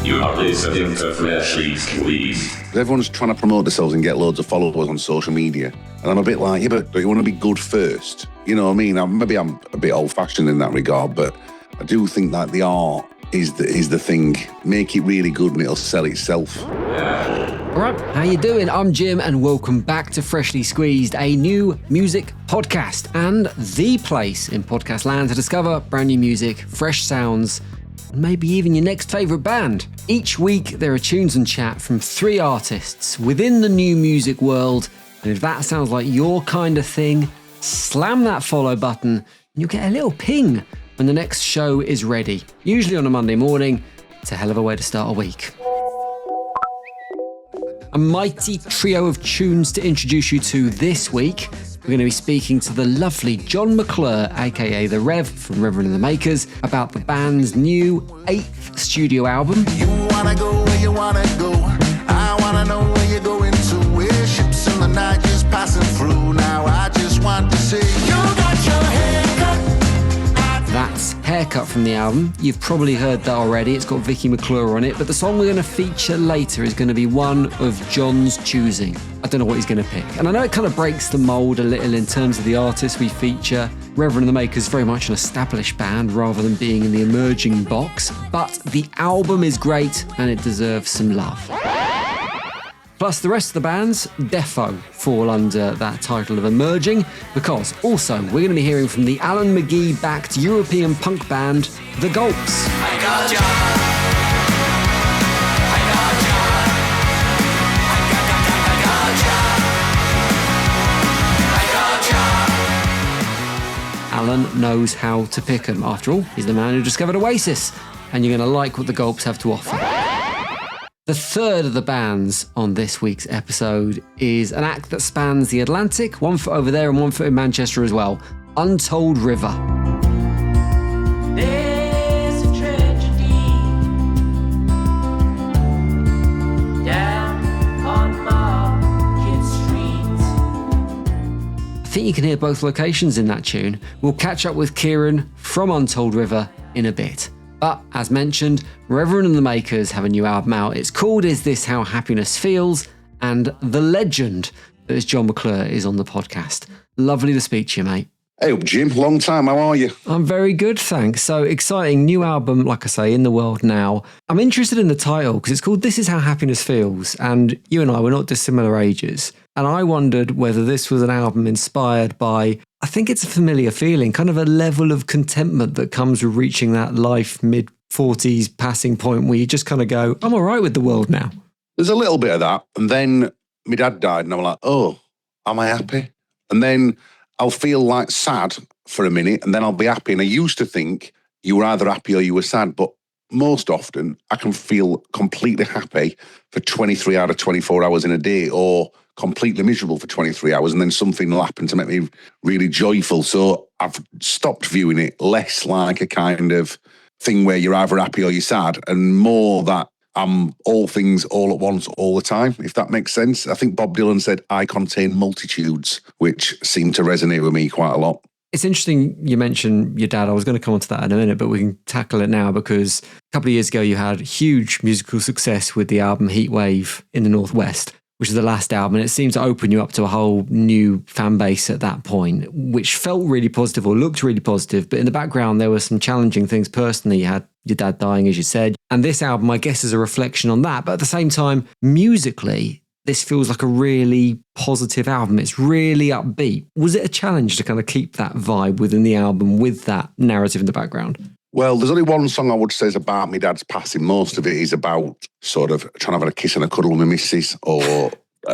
You are listening to Freshly Squeezed. Everyone's trying to promote themselves and get loads of followers on social media. And I'm a bit like, yeah, but don't you want to be good first? You know what I mean? Maybe I'm a bit old-fashioned in that regard, but I do think that the art is the thing. Make it really good and it'll sell itself. All right, how you doing? I'm Jim and welcome back to Freshly Squeezed, a new music podcast and the place in podcast land to discover brand new music, fresh sounds, and maybe even your next favourite band. Each week there are tunes and chat from 3 artists within the new music world, and if that sounds like your kind of thing, slam that follow button and you'll get a little ping when the next show is ready, usually on a Monday morning. It's a hell of a way to start a week. A mighty trio of tunes to introduce you to this week. We're going to be speaking to the lovely John McClure, aka the Rev from Reverend and the Makers, about the band's new 8th studio album. You wanna go where you wanna go. I wanna know where you're going to. Where ships in the night just passing through. Now I just want to say you got your haircut. That's Haircut from the album. You've probably heard that already. It's got Vicky McClure on it, but the song we're going to feature later is going to be one of John's choosing. I don't know what he's going to pick. And I know it kind of breaks the mould a little in terms of the artists we feature. Reverend and the Makers very much an established band rather than being in the emerging box, but the album is great and it deserves some love. Plus, the rest of the bands, defo, fall under that title of emerging, because also we're going to be hearing from the Alan McGee-backed European punk band, The Gulps. I got ya. Alan knows how to pick 'em. After all, he's the man who discovered Oasis, and you're going to like what The Gulps have to offer. The third of the bands on this week's episode is an act that spans the Atlantic, 1 foot over there and 1 foot in Manchester as well. Untold River. There's a tragedy down on Market Street. I think you can hear both locations in that tune. We'll catch up with Kieran from Untold River in a bit. But, as mentioned, Reverend and the Makers have a new album out. It's called Is This How Happiness Feels? And the legend that is John McClure is on the podcast. Lovely to speak to you, mate. Hey up, Jim. Long time. How are you? I'm very good, thanks. So exciting, new album, like I say, in the world now. I'm interested in the title because it's called This Is How Happiness Feels. And you and I were not dissimilar ages. And I wondered whether this was an album inspired by, I think it's a familiar feeling, kind of a level of contentment that comes with reaching that life mid-40s passing point where you just kind of go, I'm all right with the world now. There's a little bit of that. And then my dad died and I'm like, oh, am I happy? And then I'll feel like sad for a minute and then I'll be happy. And I used to think you were either happy or you were sad, but most often I can feel completely happy for 23 out of 24 hours in a day or completely miserable for 23 hours and then something will happen to make me really joyful. So I've stopped viewing it less like a kind of thing where you're either happy or you're sad and more that I'm all things all at once all the time, if that makes sense. I think Bob Dylan said, I contain multitudes, which seemed to resonate with me quite a lot. It's interesting you mentioned your dad. I was going to come on to that in a minute, but we can tackle it now because a couple of years ago you had huge musical success with the album Heatwave in the Northwest, which is the last album, and it seemed to open you up to a whole new fan base at that point, which felt really positive or looked really positive. But in the background, there were some challenging things personally. You had your dad dying, as you said. And this album, I guess, is a reflection on that. But at the same time, musically, this feels like a really positive album. It's really upbeat. Was it a challenge to kind of keep that vibe within the album with that narrative in the background? Well, there's only one song I would say is about my dad's passing. Most of it is about sort of trying to have a kiss and a cuddle with my missus or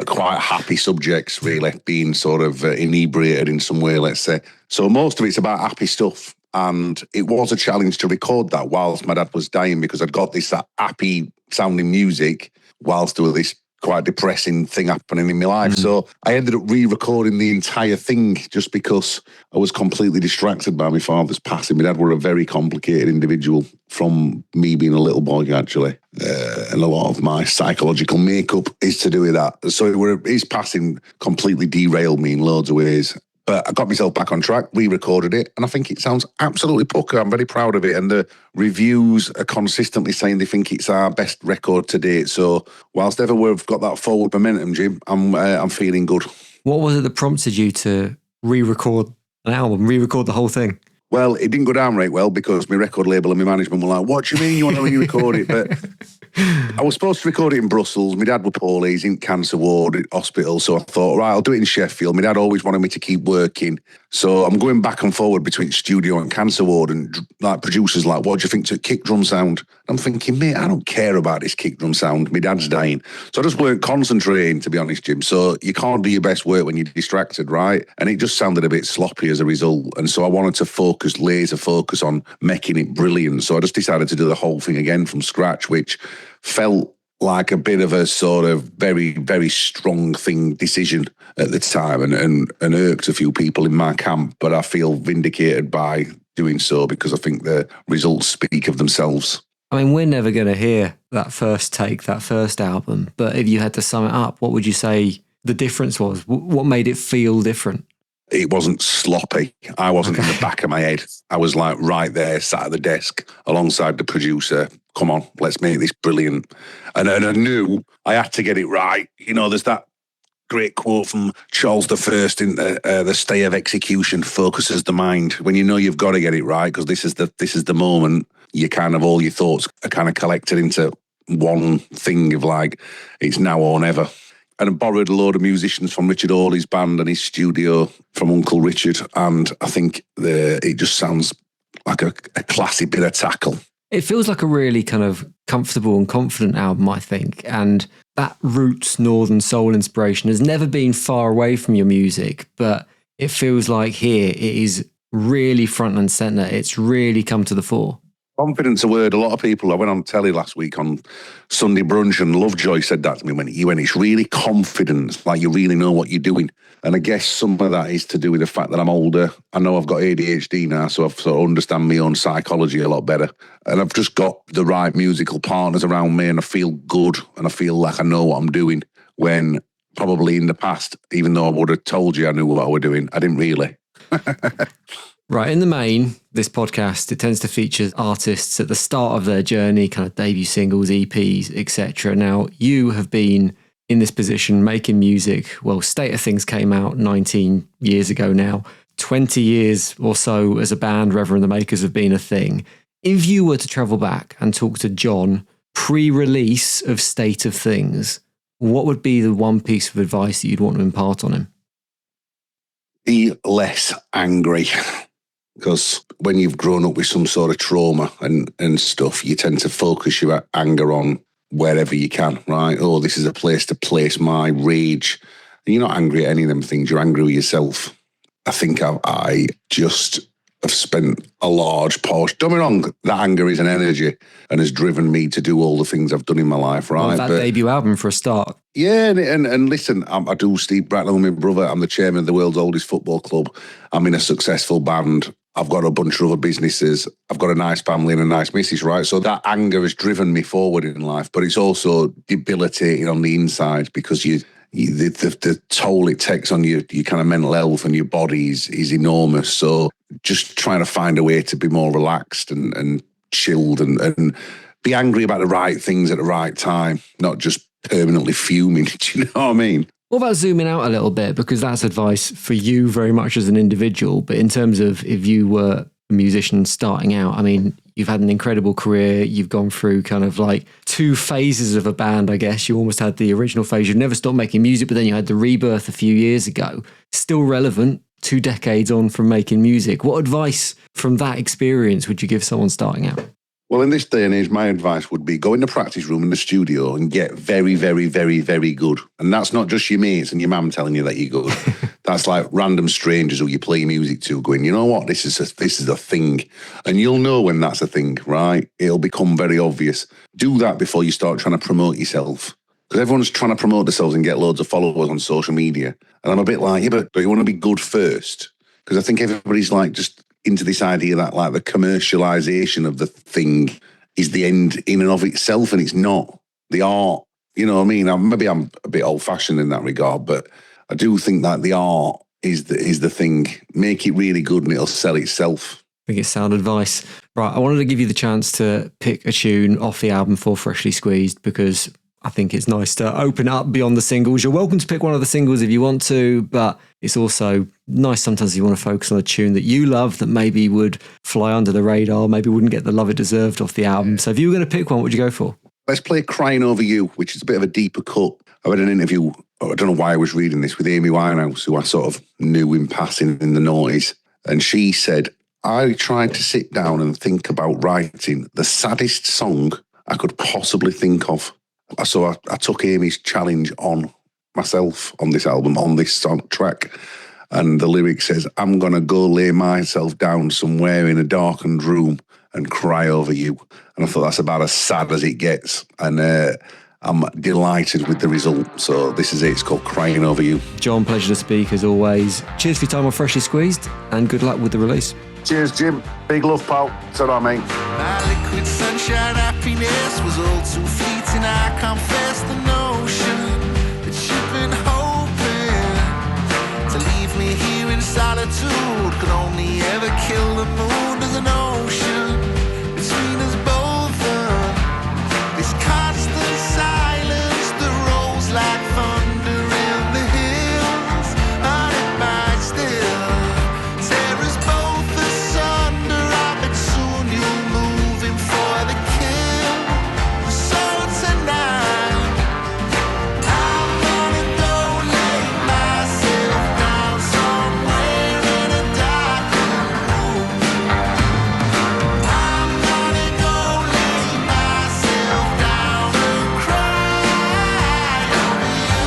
quite happy subjects, really, being sort of inebriated in some way, let's say. So most of it's about happy stuff. And it was a challenge to record that whilst my dad was dying because I'd got this happy sounding music whilst there was this quite depressing thing happening in my life. So I ended up re-recording the entire thing just because I was completely distracted by my father's passing. My dad were a very complicated individual from me being a little boy, actually. And a lot of my psychological makeup is to do with that. So his passing completely derailed me in loads of ways. But I got myself back on track, re-recorded it, and I think it sounds absolutely pucker. I'm very proud of it. And the reviews are consistently saying they think it's our best record to date. So whilst ever we've got that forward momentum, Jim, I'm feeling good. What was it that prompted you to re-record an album, re-record the whole thing? Well, it didn't go down right well because my record label and my management were like, what do you mean you want to re-record it? But I was supposed to record it in Brussels. My dad was poorly, he's in cancer ward at hospital. So I thought, right, I'll do it in Sheffield. My dad always wanted me to keep working. So I'm going back and forward between studio and cancer ward, and like producers like, what do you think to kick drum sound? I'm thinking, mate, I don't care about this kick drum sound. My dad's dying. So I just weren't concentrating, to be honest, Jim. So you can't do your best work when you're distracted, right? And it just sounded a bit sloppy as a result. And so I wanted to laser focus on making it brilliant. So I just decided to do the whole thing again from scratch, which felt like a bit of a sort of very, very strong decision at the time, and irked a few people in my camp. But I feel vindicated by doing so because I think the results speak of themselves. I mean, we're never going to hear that first take, that first album. But if you had to sum it up, what would you say the difference was? What made it feel different? It wasn't sloppy. I wasn't in the back of my head. I was like right there, sat at the desk alongside the producer. Come on, let's make this brilliant. And I knew I had to get it right. You know, there's that great quote from Charles I in the Stay of Execution focuses the mind. When you know you've got to get it right, because this is the moment, you kind of, all your thoughts are kind of collected into one thing of like, it's now or never. And I borrowed a load of musicians from Richard Hawley's band and his studio from Uncle Richard. And I think it just sounds like a classy bit of tackle. It feels like a really kind of comfortable and confident album, I think. And that roots Northern Soul inspiration has never been far away from your music, but it feels like here it is really front and centre. It's really come to the fore. Confidence a word. A lot of people, I went on telly last week on Sunday Brunch, and Lovejoy said that to me when it's really confidence, like you really know what you're doing. And I guess some of that is to do with the fact that I'm older. I know I've got ADHD now, so I sort of understand my own psychology a lot better. And I've just got the right musical partners around me, and I feel good, and I feel like I know what I'm doing, when probably in the past, even though I would have told you I knew what I was doing, I didn't really. Right, in the main, this podcast, it tends to feature artists at the start of their journey, kind of debut singles, EPs, etc. Now, you have been in this position making music. Well, State of Things came out 19 years ago now. 20 years or so as a band, Reverend the Makers have been a thing. If you were to travel back and talk to John pre-release of State of Things, what would be the one piece of advice that you'd want to impart on him? Be less angry. Because when you've grown up with some sort of trauma and stuff, you tend to focus your anger on wherever you can, right? Oh, this is a place to place my rage. And you're not angry at any of them things. You're angry with yourself. I think I just have spent a large portion. Don't get me wrong, that anger is an energy and has driven me to do all the things I've done in my life, right? Well, that debut album for a start. Yeah, and listen, I do Steve Bracknell with my brother. I'm the chairman of the world's oldest football club. I'm in a successful band. I've got a bunch of other businesses. I've got a nice family and a nice missus, right? So that anger has driven me forward in life, but it's also debilitating on the inside because the toll it takes on your kind of mental health and your body is enormous. So just trying to find a way to be more relaxed and chilled and be angry about the right things at the right time, not just permanently fuming. Do you know what I mean? What about zooming out a little bit? Because that's advice for you very much as an individual. But in terms of if you were a musician starting out, I mean, you've had an incredible career. You've gone through kind of like two phases of a band, I guess. You almost had the original phase. You never stopped making music, but then you had the rebirth a few years ago. Still relevant 2 decades on from making music. What advice from that experience would you give someone starting out? Well, in this day and age, my advice would be go in the practice room in the studio and get very, very, very, very good. And that's not just your mates and your mum telling you that you're good. That's like random strangers who you play music to going, you know what, this is a thing. And you'll know when that's a thing, right? It'll become very obvious. Do that before you start trying to promote yourself. Because everyone's trying to promote themselves and get loads of followers on social media. And I'm a bit like, yeah, but don't you want to be good first? Because I think everybody's like just into this idea that like the commercialization of the thing is the end in and of itself, and it's not. The art, you know what I mean? Maybe I'm a bit old-fashioned in that regard, but I do think that the art is the thing. Make it really good and it'll sell itself. I think it's sound advice. Right, I wanted to give you the chance to pick a tune off the album for Freshly Squeezed because I think it's nice to open up beyond the singles. You're welcome to pick one of the singles if you want to, but it's also nice sometimes if you want to focus on a tune that you love that maybe would fly under the radar, maybe wouldn't get the love it deserved off the album. So if you were going to pick one, what would you go for? Let's play Crying Over You, which is a bit of a deeper cut. I read an interview, I don't know why I was reading this, with Amy Winehouse, who I sort of knew in passing in the noughties. And she said, I tried to sit down and think about writing the saddest song I could possibly think of. So I took Amy's challenge on myself on this album, on this song track. And the lyric says, I'm going to go lay myself down somewhere in a darkened room and cry over you. And I thought that's about as sad as it gets. And I'm delighted with the result. So this is it. It's called Crying Over You. John, pleasure to speak as always. Cheers for your time on Freshly Squeezed and good luck with the release. Cheers, Jim. Big love, pal. Ta-ra, mate. My liquid sunshine happiness was all too fleeting. I confess the notion that you've been hoping to leave me here in solitude could only ever kill the moon. There's an ocean between us both. This constant silence that rolls like thunder in the hills. And it might still tear us both asunder. I bet soon you'll move in for the kill. So tonight I'm gonna go lay myself down somewhere in a darkened room. I'm gonna go lay myself down and cry over you.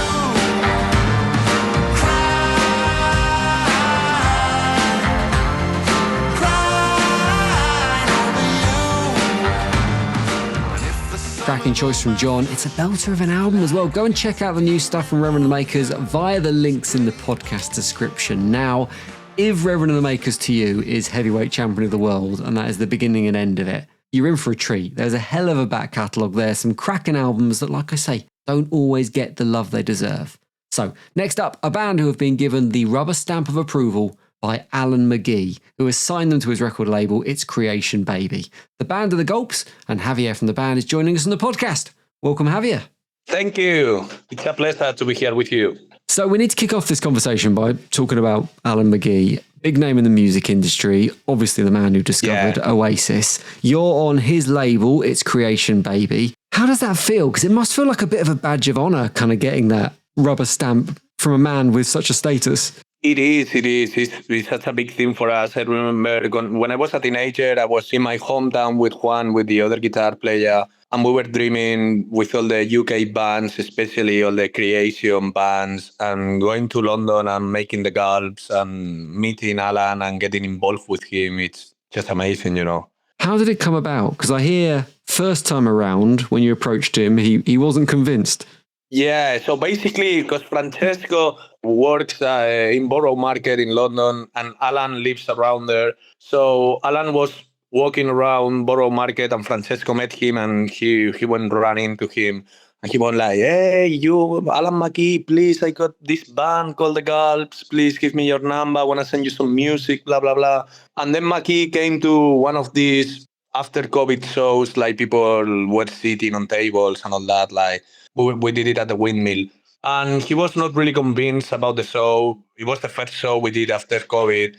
Cracking choice from John. It's a belter of an album as well. Go and check out the new stuff from Reverend and the Makers via the links in the podcast description. Now, if Reverend and the Makers to you is heavyweight champion of the world, and that is the beginning and end of it, you're in for a treat. There's a hell of a back catalogue there, some cracking albums that, like I say, don't always get the love they deserve. So, next up, a band who have been given the rubber stamp of approval by Alan McGee, who has signed them to his record label, It's Creation Baby. The band are the Gulps, and Javier from the band is joining us on the podcast. Welcome, Javier. Thank you. It's a pleasure to be here with you. So we need to kick off this conversation by talking about Alan McGee, big name in the music industry, obviously the man who discovered Oasis. You're on his label, It's Creation Baby. How does that feel? Because it must feel like a bit of a badge of honour kind of getting that rubber stamp from a man with such a status. It is. It's such a big thing for us. I remember when I was a teenager, I was in my hometown with Juan, with the other guitar player, and we were dreaming with all the UK bands, especially all the creation bands, and going to London and making the Gulps and meeting Alan and getting involved with him. It's just amazing, you know. How did it come about? Because I hear first time around when you approached him, he wasn't convinced. Yeah, so basically, because Francesco works in Borough Market in London and Alan lives around there. So Alan was walking around Borough Market and Francesco met him and he went running to him. And he was like, hey, you, Alan McGee, please, I got this band called the Gulps. Please give me your number. I want to send you some music, blah, blah, blah. And then McGee came to one of these after COVID shows, like people were sitting on tables and all that, like, we did it at the Windmill. And he was not really convinced about the show. It was the first show we did after COVID.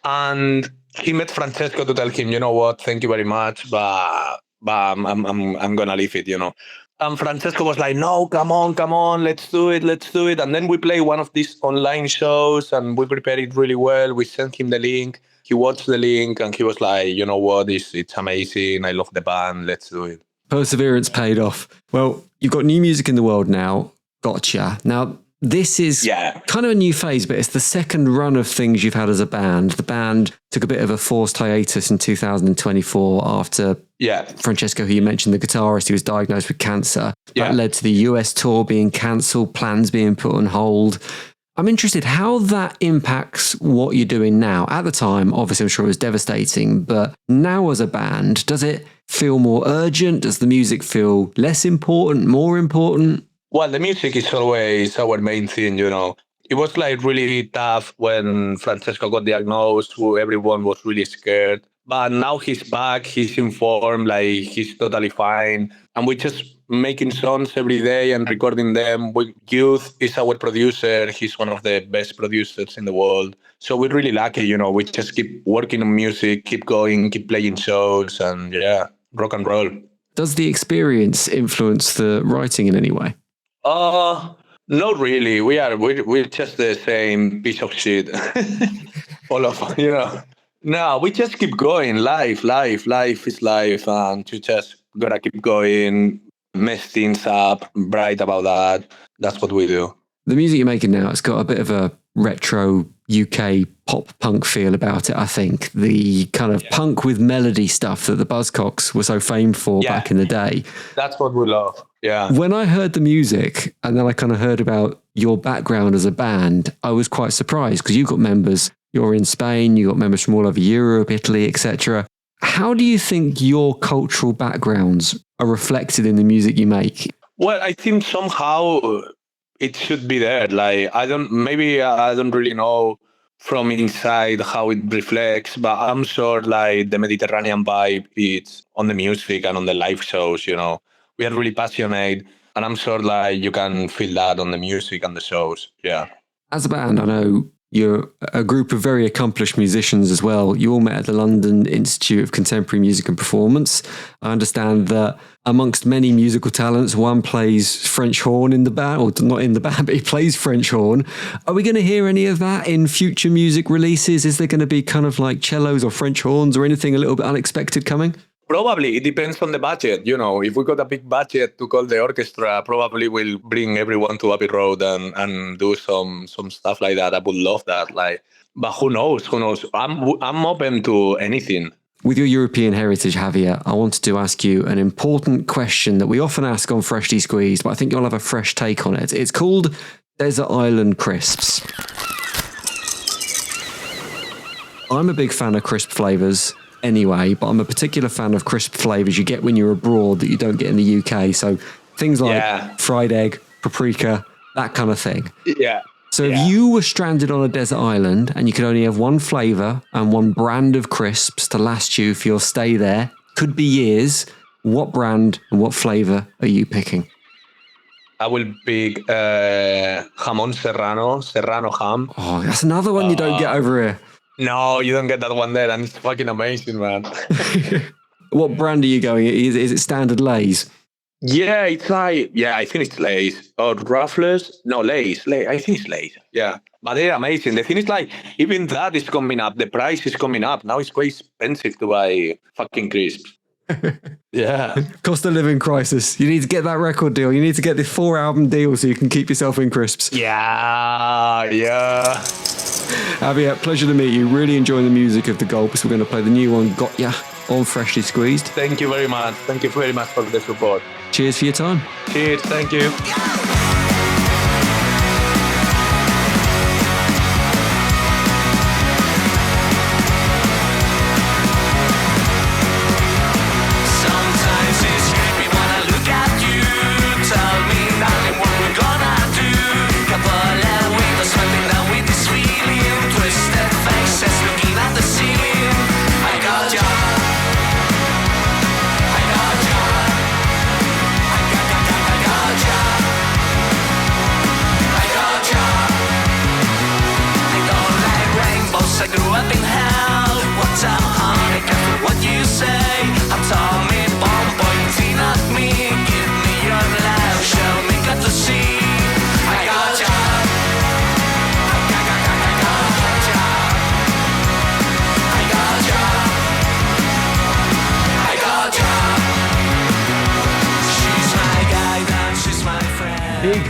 And he met Francesco to tell him, you know what, thank you very much, but I'm going to leave it, you know. And Francesco was like, no, come on, let's do it. And then we played one of these online shows and we prepared it really well. We sent him the link. He watched the link and he was like, you know what, it's amazing. I love the band. Let's do it. Perseverance paid off. Well, you've got new music in the world now. Gotcha. Now, this is kind of a new phase, but it's the second run of things you've had as a band. The band took a bit of a forced hiatus in 2024 after Francesco, who you mentioned, the guitarist, he was diagnosed with cancer. That led to the US tour being cancelled, plans being put on hold. I'm interested how that impacts what you're doing now. At the time, obviously, I'm sure it was devastating, but now as a band, does it feel more urgent? Does the music feel less important, more important? Well, the music is always our main thing, you know. it was like really tough when Francesco got diagnosed. Everyone was really scared. But now he's back. He's informed. Like he's totally fine. And we're just making songs every day and recording them. Youth is our producer. He's one of the best producers in the world. So we're really lucky. We just keep working on music, keep going, keep playing shows, and yeah, rock and roll. Does the experience influence the writing in any way? Not really. We're just the same piece of shit. All of No, we just keep going. Life is life, and you just gotta keep going, mess things up, write about that. That's what we do. The music you're making now, it's got a bit of a retro UK pop punk feel about it, I think. The kind of punk with melody stuff that the Buzzcocks were so famed for back in the day. That's what we love. Yeah. When I heard the music and then I kind of heard about your background as a band, I was quite surprised because you've got members, you're in Spain, you've got members from all over Europe, Italy, etc. How do you think your cultural backgrounds are reflected in the music you make? Well, I think somehow it should be there. Like, I don't really know from inside how it reflects, but I'm sure like the Mediterranean vibe is on the music and on the live shows, We are really passionate, and I'm sure like you can feel that on the music and the shows. Yeah. As a band, I know you're a group of very accomplished musicians as well. You all met at the London Institute of Contemporary Music and Performance. I understand that amongst many musical talents, one plays French horn in the band, or not in the band, but he plays French horn. Are we going to hear any of that in future music releases? Is there going to be kind of like cellos or French horns or anything a little bit unexpected coming? Probably. It depends on the budget. If we got a big budget to call the orchestra, probably we'll bring everyone to Abbey Road and do some stuff like that. I would love that. But who knows? I'm open to anything. With your European heritage, Javier, I wanted to ask you an important question that we often ask on Freshly Squeezed, but I think you'll have a fresh take on it. It's called Desert Island Crisps. I'm a big fan of crisp flavours anyway, but I'm a particular fan of crisp flavours you get when you're abroad that you don't get in the UK. So things like fried egg, paprika, that kind of thing. Yeah. So if you were stranded on a desert island and you could only have one flavour and one brand of crisps to last you for your stay there, could be years, what brand and what flavour are you picking? I will pick jamón serrano ham. Oh, that's another one you don't get over here. No, you don't get that one there, and it's fucking amazing, man. What brand are you going? Is it standard Lay's? Yeah, it's like, I think it's Lay's. Or Ruffles. No, Lay's. I think it's Lay's. Yeah. But they're amazing. The thing is like, even that is coming up. The price is coming up. Now it's quite expensive to buy fucking crisps. Yeah. Cost of living crisis. You need to get that record deal. You need to get the 4-album deal so you can keep yourself in crisps. Yeah. Javier, pleasure to meet you. Really enjoying the music of the Gulps. We're going to play the new one, Got Ya, on Freshly Squeezed. Thank you very much. Thank you very much for the support. Cheers for your time. Cheers. Thank you. Big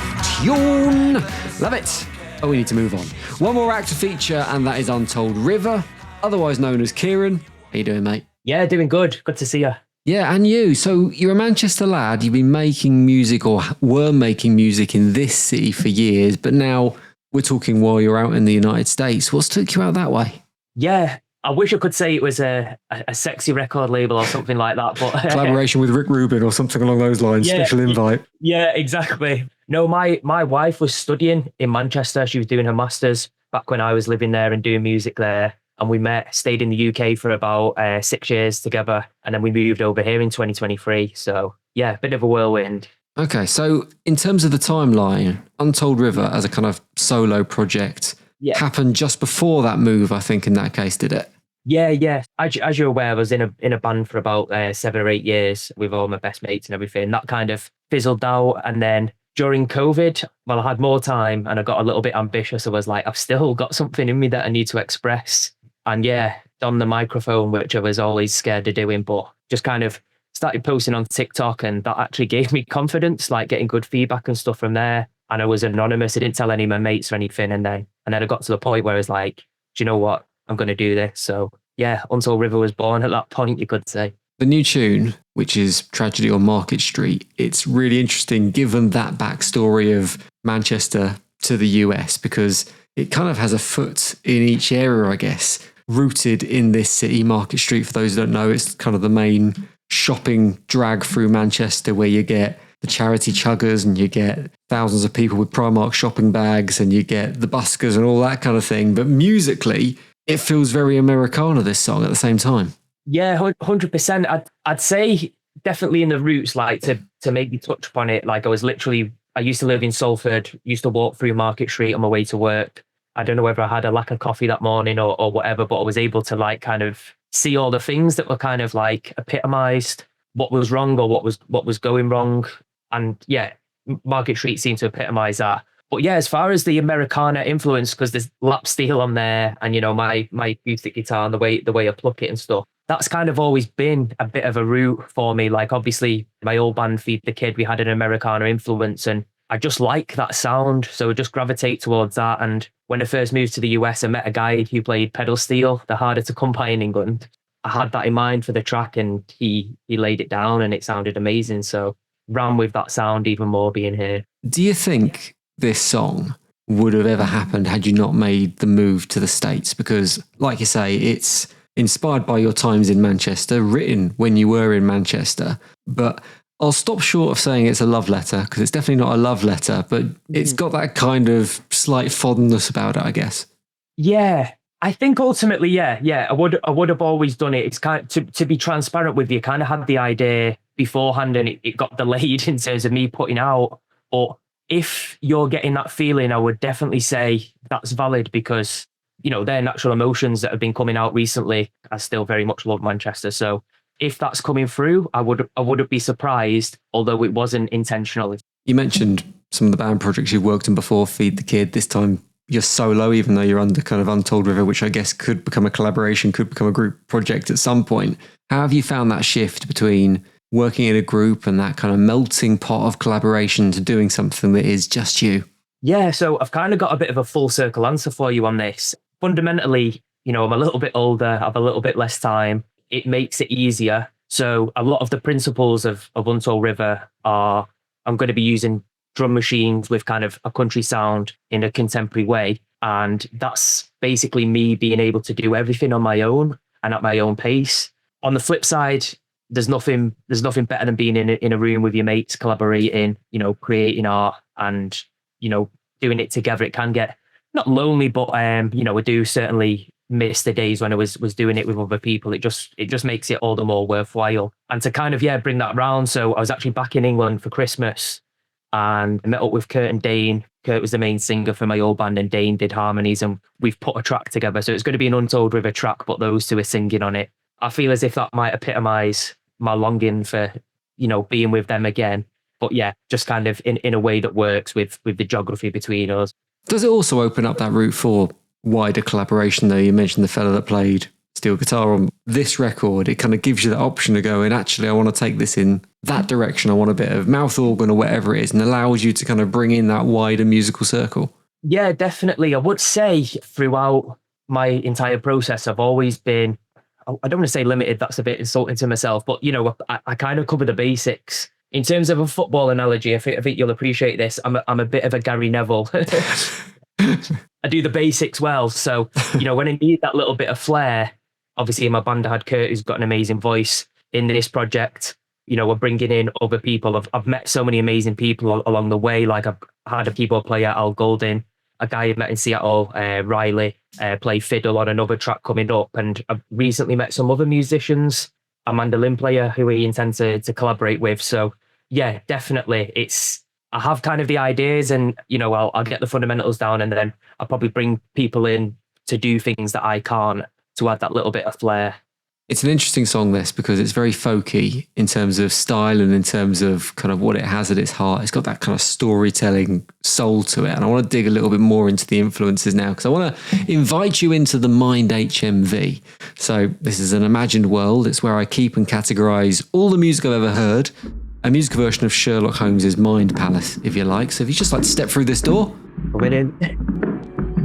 tune. Love it. Oh, we need to move on. One more act to feature, and that is Untold River, otherwise known as Kieran. How you doing, mate? Yeah, doing good. Good to see you. Yeah, and you. So you're a Manchester lad. You've been making music, or were making music in this city for years, but now we're talking while you're out in the United States. What's took you out that way? Yeah, I wish I could say it was a sexy record label or something like that. But collaboration with Rick Rubin or something along those lines. Yeah, special invite. Yeah, exactly. No, my wife was studying in Manchester. She was doing her masters back when I was living there and doing music there. And we met, stayed in the UK for about 6 years together, and then we moved over here in 2023. So yeah, bit of a whirlwind. Okay, so in terms of the timeline, Untold River as a kind of solo project happened just before that move, I think, in that case, did it? Yeah. As you're aware, I was in a band for about 7 or 8 years with all my best mates and everything. That kind of fizzled out, and then during COVID, well, I had more time and I got a little bit ambitious. I was like, I've still got something in me that I need to express. And yeah, on the microphone, which I was always scared of doing, but just kind of started posting on TikTok, and that actually gave me confidence, like getting good feedback and stuff from there. And I was anonymous. I didn't tell any of my mates or anything. And then I got to the point where I was like, do you know what? I'm going to do this. So yeah, Untold River was born at that point, you could say. The new tune, which is Tragedy on Market Street, it's really interesting given that backstory of Manchester to the US, because it kind of has a foot in each area, I guess, rooted in this city. Market Street, for those who don't know, it's kind of the main shopping drag through Manchester, where you get the charity chuggers and you get thousands of people with Primark shopping bags and you get the buskers and all that kind of thing. But musically, it feels very Americana, this song, at the same time. Yeah, 100%. I'd say definitely in the roots, like to maybe touch upon it. Like I used to live in Salford, used to walk through Market Street on my way to work. I don't know whether I had a lack of coffee that morning or whatever, but I was able to like kind of see all the things that were kind of like epitomized what was wrong or what was going wrong. And yeah, Market Street seemed to epitomize that. But yeah, as far as the Americana influence, because there's lap steel on there, and my acoustic guitar and the way I pluck it and stuff, that's kind of always been a bit of a route for me. Like obviously my old band Feed the Kid, we had an Americana influence, and I just like that sound, so I just gravitate towards that. And when I first moved to the US, I met a guy who played pedal steel, the harder to come by in England. I had that in mind for the track, and he laid it down, and it sounded amazing. So ran with that sound even more being here. Do you think this song would have ever happened had you not made the move to the States? Because, like you say, it's inspired by your times in Manchester, written when you were in Manchester. But I'll stop short of saying it's a love letter, because it's definitely not a love letter, but it's got that kind of slight fondness about it, I guess. Yeah, I think ultimately, yeah. I would have always done it. It's kind of, to be transparent with you, kind of had the idea beforehand, and it got delayed in terms of me putting out. But if you're getting that feeling, I would definitely say that's valid, because they're natural emotions that have been coming out recently. I still very much love Manchester, so if that's coming through, I wouldn't be surprised, although it wasn't intentional. You mentioned some of the band projects you've worked on before, Feed the Kid. This time you're solo, even though you're under kind of Untold River, which I guess could become a collaboration, could become a group project at some point. How have you found that shift between working in a group and that kind of melting pot of collaboration to doing something that is just you? Yeah, so I've kind of got a bit of a full circle answer for you on this. Fundamentally, I'm a little bit older, I have a little bit less time. It makes it easier. So a lot of the principles of Untold River are, I'm going to be using drum machines with kind of a country sound in a contemporary way. And that's basically me being able to do everything on my own and at my own pace. On the flip side, there's nothing better than being in a room with your mates, collaborating, creating art and, doing it together. It can get not lonely, but, I do certainly miss the days when I was doing it with other people. It just makes it all the more worthwhile. And to kind of, bring that round. So I was actually back in England for Christmas and I met up with Kurt and Dane. Kurt was the main singer for my old band and Dane did harmonies, and we've put a track together. So it's going to be an Untold River track, but those two are singing on it. I feel as if that might epitomize my longing for, being with them again. But yeah, just kind of in a way that works with the geography between us. Does it also open up that route for wider collaboration though? You mentioned the fella that played steel guitar on this record. It kind of gives you that option to go, and actually I want to take this in that direction. I want a bit of mouth organ or whatever it is, and allows you to kind of bring in that wider musical circle. Yeah, definitely. I would say throughout my entire process, I've always been, I don't want to say limited, that's a bit insulting to myself, but I kind of cover the basics. In terms of a football analogy, I think you'll appreciate this. I'm a bit of a Gary Neville. I do the basics well. So, when I need that little bit of flair, obviously in my band I had Kurt, who's got an amazing voice. In this project, we're bringing in other people. I've met so many amazing people along the way. Like I've had a keyboard player, Al Goldin, a guy I met in Seattle, Riley, play fiddle on another track coming up. And I've recently met some other musicians, a mandolin player who we intend to collaborate with. So yeah, definitely. I have kind of the ideas and, I'll get the fundamentals down and then I'll probably bring people in to do things that I can't to add that little bit of flair. It's an interesting song, this, because it's very folky in terms of style and in terms of kind of what it has at its heart. It's got that kind of storytelling soul to it. And I want to dig a little bit more into the influences now because I want to invite you into the Mind HMV. So this is an imagined world. It's where I keep and categorize all the music I've ever heard. A music version of Sherlock Holmes's Mind Palace, if you like. So if you just like to step through this door. Coming in.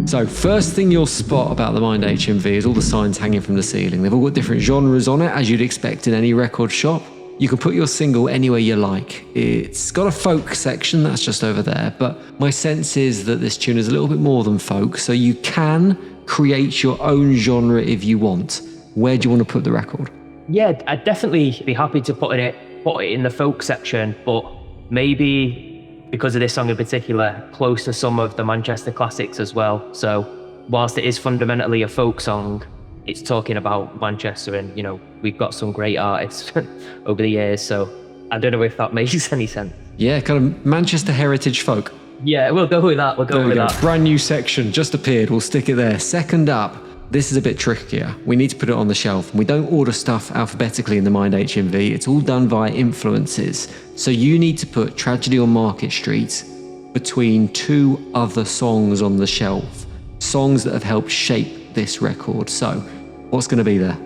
So first thing you'll spot about the Mind HMV is all the signs hanging from the ceiling. They've all got different genres on it, as you'd expect in any record shop. You can put your single anywhere you like. It's got a folk section, that's just over there, but my sense is that this tune is a little bit more than folk, so you can create your own genre if you want. Where do you want to put the record? Yeah, I'd definitely be happy to put it in the folk section, but maybe because of this song in particular, close to some of the Manchester classics as well. So whilst it is fundamentally a folk song, it's talking about Manchester and, we've got some great artists over the years. So I don't know if that makes any sense. Yeah, kind of Manchester heritage folk. Yeah, we'll go with that. We'll go with that. Brand new section just appeared. We'll stick it there. Second up, this is a bit trickier. We need to put it on the shelf. We don't order stuff alphabetically in the Mind HMV. It's all done via influences. So you need to put Tragedy on Market Street between two other songs on the shelf. Songs that have helped shape this record. So what's going to be there?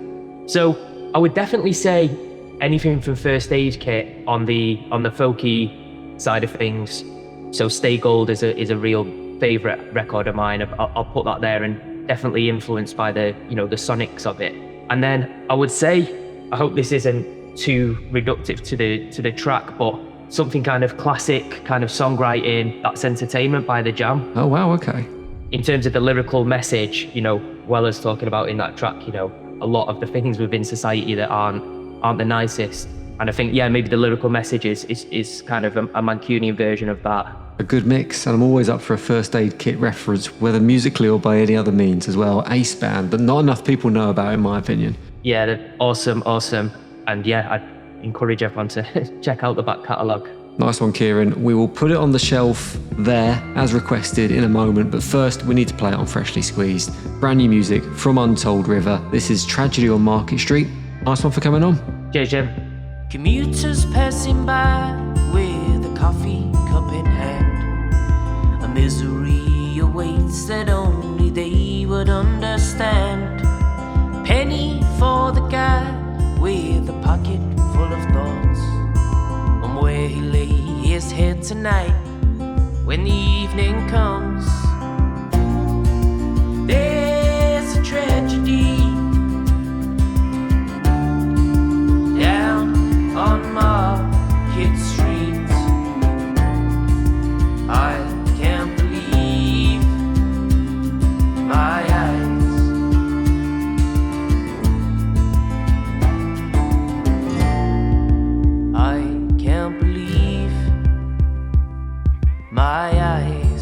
So I would definitely say anything from First Aid Kit on the folky side of things. So Stay Gold is a real favourite record of mine. I'll put that there and definitely influenced by the the sonics of it. And then I would say, I hope this isn't too reductive to the track, but something kind of classic kind of songwriting, That's Entertainment by The Jam. Oh wow, okay. In terms of the lyrical message, Weller's talking about in that track, a lot of the things within society that aren't the nicest. And I think, maybe the lyrical message is kind of a Mancunian version of that. A good mix, and I'm always up for a First Aid Kit reference, whether musically or by any other means as well. Ace band, but not enough people know about, in my opinion. Yeah, they're awesome. And I'd encourage everyone to check out the back catalogue. Nice one, Kieran. We will put it on the shelf there, as requested, in a moment, but first we need to play it on Freshly Squeezed. Brand new music from Untold River. This is Tragedy on Market Street. Nice one for coming on. Cheers, Jim. Commuters passing by with a coffee cup in hand. A misery awaits that only they would understand. Penny for the guy with a pocket full of thoughts, on where he lay his head tonight when the evening comes. There's a tragedy down on Market Street. I can't believe my eyes. I can't believe my eyes.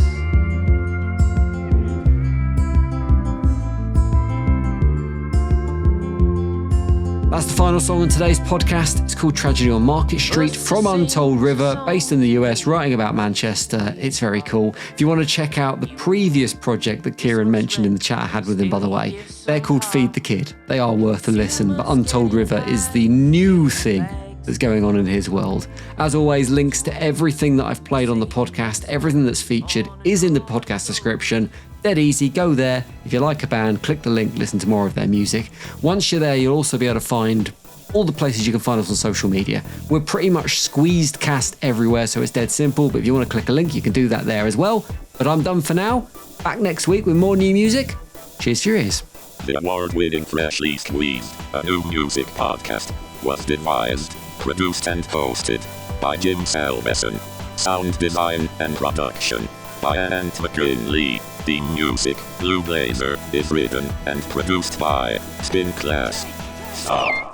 That's the final song on today's podcast. It's called Tragedy on Market Street from Untold River, based in the US, writing about Manchester. It's very cool. If you want to check out the previous project that Kieran mentioned in the chat I had with him, by the way, they're called Feed the Kid. They are worth a listen, but Untold River is the new thing that's going on in his world. As always, links to everything that I've played on the podcast, everything that's featured is in the podcast description. Dead easy, go there. If you like a band, click the link, listen to more of their music. Once you're there, you'll also be able to find all the places you can find us on social media. We're pretty much Squeezed Cast everywhere, so it's dead simple, but if you want to click a link, you can do that there as well. But I'm done for now. Back next week with more new music. Cheers to your ears. The award-winning Freshly Squeezed, a new music podcast, was devised, produced and hosted by Jim Salveson. Sound design and production by Ant McKinley. Theme music, Blue Blazer, is written and produced by Spin Class. Stop.